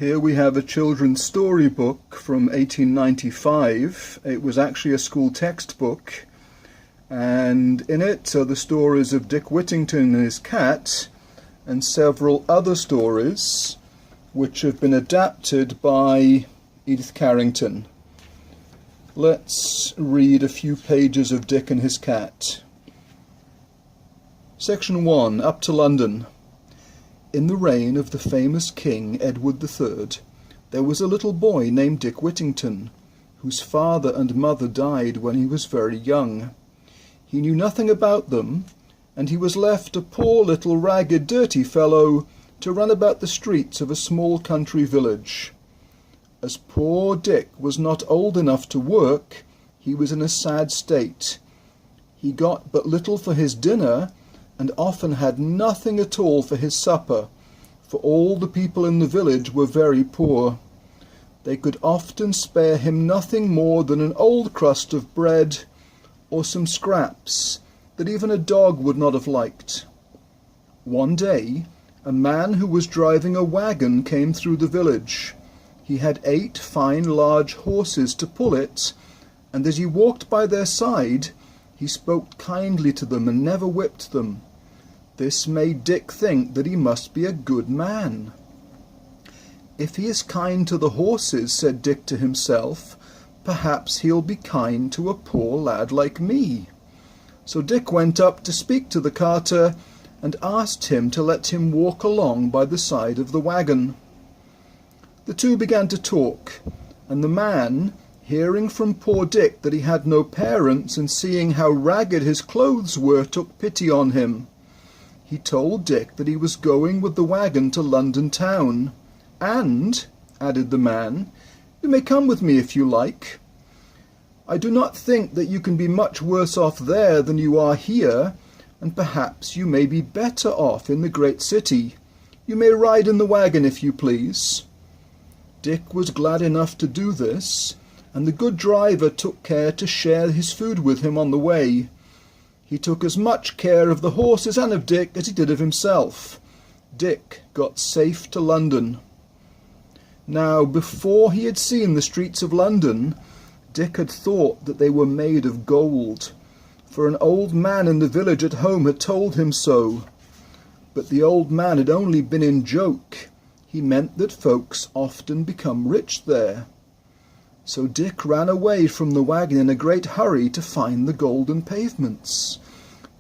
Here we have a children's storybook from 1895. It was actually a school textbook, and in it are the stories of Dick Whittington and his cat, and several other stories which have been adapted by Edith Carrington. Let's read a few pages of Dick and his cat. Section 1. Up to London. In the reign of the famous King Edward III, there was a little boy named Dick Whittington, whose father and mother died when he was very young. He knew nothing about them, and he was left a poor little ragged, dirty fellow to run about the streets of a small country village. As poor Dick was not old enough to work, he was in a sad state. He got but little for his dinner, and often had nothing at all for his supper, for all the people in the village were very poor. They could often spare him nothing more than an old crust of bread, or some scraps that even a dog would not have liked. One day, a man who was driving a wagon came through the village. He had 8 fine large horses to pull it, and as he walked by their side, he spoke kindly to them and never whipped them. This made Dick think that he must be a good man. "If he is kind to the horses," said Dick to himself, "perhaps he'll be kind to a poor lad like me." So Dick went up to speak to the carter and asked him to let him walk along by the side of the wagon. The two began to talk, and the man, hearing from poor Dick that he had no parents, and seeing how ragged his clothes were, took pity on him. He told Dick that he was going with the wagon to London town, and, added the man, "you may come with me if you like. I do not think that you can be much worse off there than you are here, and perhaps you may be better off in the great city. You may ride in the wagon if you please." Dick was glad enough to do this, and the good driver took care to share his food with him on the way. He took as much care of the horses and of Dick as he did of himself. Dick got safe to London. Now, before he had seen the streets of London, Dick had thought that they were made of gold, for an old man in the village at home had told him so. But the old man had only been in joke. He meant that folks often become rich there. So Dick ran away from the wagon in a great hurry to find the golden pavements.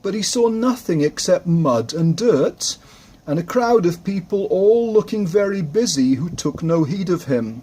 But he saw nothing except mud and dirt, and a crowd of people all looking very busy who took no heed of him.